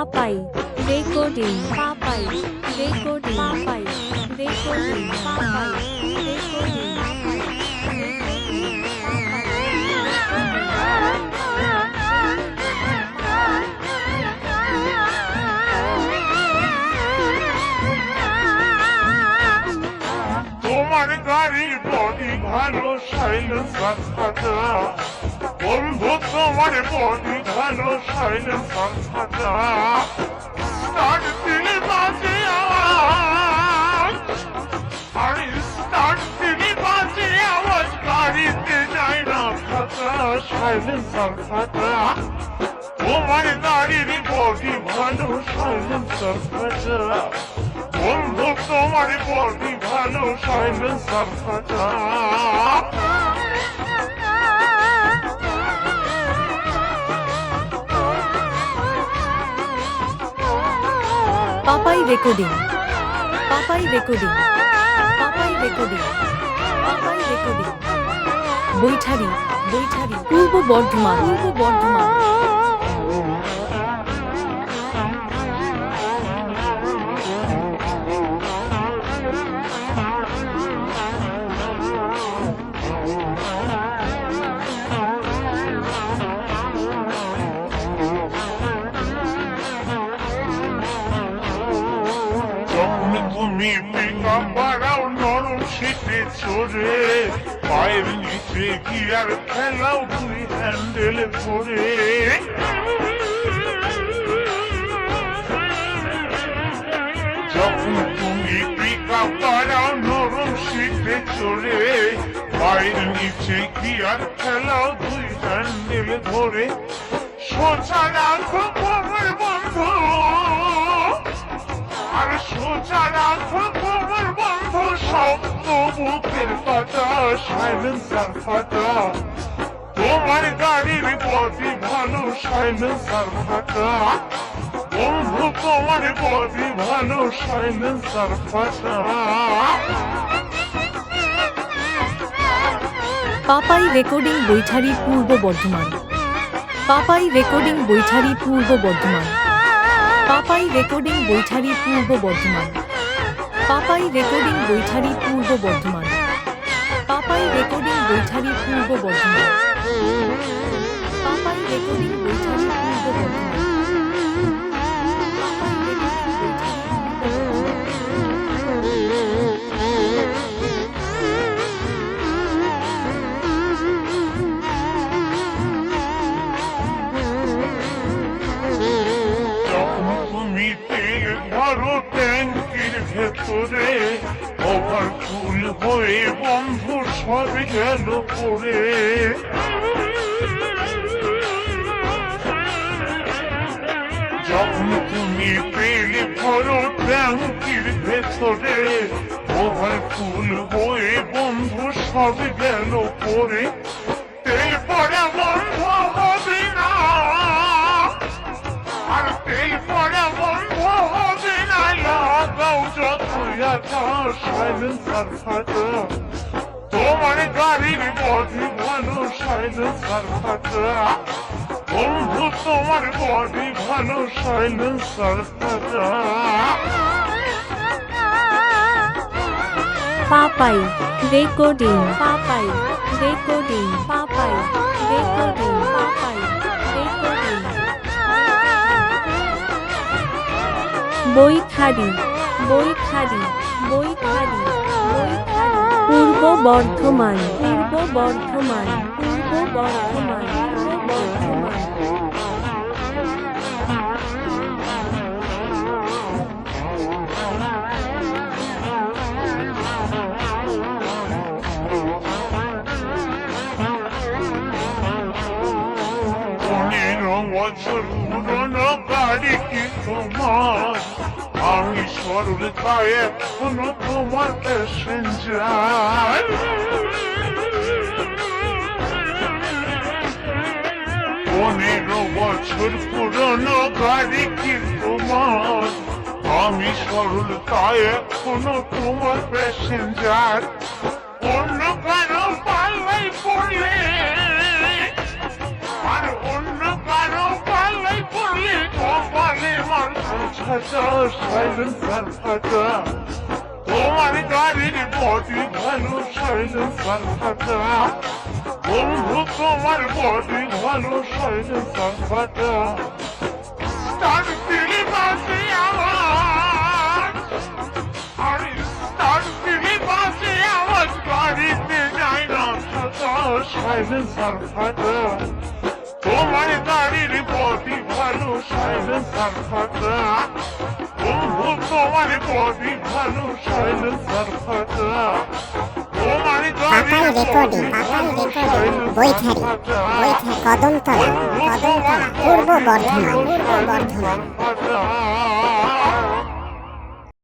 Papai recording. Papai recording. Papai recording. Papai recording. তোমার গাড়ির body ভালো সাইলেন্সার ফাটা বন্ধু তোমার বডি ভালো সাইলেন্সার ফাটা স্টার্ট দিলে বাজে আওয়াজ আরে স্টার্ট দিলে বাজে আওয়াজ গাড়িতে যায় না ফাটা সাইলেন্সার ফাটা তোমার গাড়ির বডি ভালো সাইলেন্সার ফাটা বন্ধু তোমার বডি ভালো সাইলেন্সার ফাটা Papai recording. Papai recording. Papai recording. Papai recording. Baithari পূর্ব বর্ধমান তুমি পিকআপ বাড়াও নরম শীতে চড়ে পায়ের নিচে গিয়ার খেলাও দুই হ্যান্ডেল ধরে যখন তুমি পিকআপ বাড়াও নরম শীতে চড়ে পায়ের নিচে গিয়ার খেলাও দুই হ্যান্ডেল ধরে সোজা রাখো খবর বন্ধ আর সোজা রাখো খবর বন্ধ শব্দ বুকের পাতা সাইলেন্সার ফাটা তোমার গাড়ির বডি ভালো সাইলেন্সার ফাটা বন্ধু তোমার বডি ভালো সাইলেন্সার ফাটা পাপাই রেকর্ডিং বৈঠারি পূর্ব বর্ধমান পাপাই রেকর্ডিং বৈঠারি পূর্ব বর্ধমান পাপাই রেকর্ডিং বৈঠারি পূর্ব বর্ধমান পাপাই রেকর্ডিং বৈঠারি পূর্ব বর্ধমান পাপাই রেকর্ডিং বৈঠারি পূর্ব বর্ধমান পাপাই রেকর্ডিং বৈঠারি পূর্ব বর্ধমান ট্যাঙ্কির ভেতরে ওভারফুল হয়ে বন্ধু সব গেল পড়ে যখন তুমি পেলে ভরো ট্যাঙ্কির ভেতরে ওভারফুল হয়ে বন্ধু সব গেল পড়ে তেল পড়া বন্ধ হবে না আর তেল পড়া বন্ধ হবে না লাগাও যতই আকাশ সাইলেন্সার ফাটা তোমার গাড়ির বডি ভালো সাইলেন্সার ফাটা বন্ধু তোমার বডি ভালো সাইলেন্সার ফাটা Papai recording Papai recording Papai recording Papai recording Baithari পূর্ব বর্ধমান বছর পুরনো গাড়ি কি তোমার আমি সরল গায়ে এখনো তোমার প্যাসেঞ্জার 15 বছর পুরনো গাড়ি কি তোমার আমি সরল গায়ে এখনো তোমার প্যাসেঞ্জার অন্য কারো পাল্লাই পড়লে আর অন্য কারো পাল্লাই পড়লে কপালে মার ফাটা সাইলেন্সার ফাটা তোমার গাড়ির বডি ভালো সাইলেন্সার ফাটা বন্ধু তোমার বডি ভালো সাইলেন্সার ফাটা স্টার দিলি বাসে আওয়াজ আরে স্টার দিলি বাসে আওয়াজ গাড়িতে যায় না ফাটা সাইলেন্সার ফাটা তোমার গাড়ির বডি ভালো সাইলেন্সার ফাটা বন্ধু তোমার বডি ভালো সাইলেন্সার ফাটা তোমার গাড়ির রেকর্ডিং বৈঠারি কদমতলা পূর্ব বর্ধমান ফাটা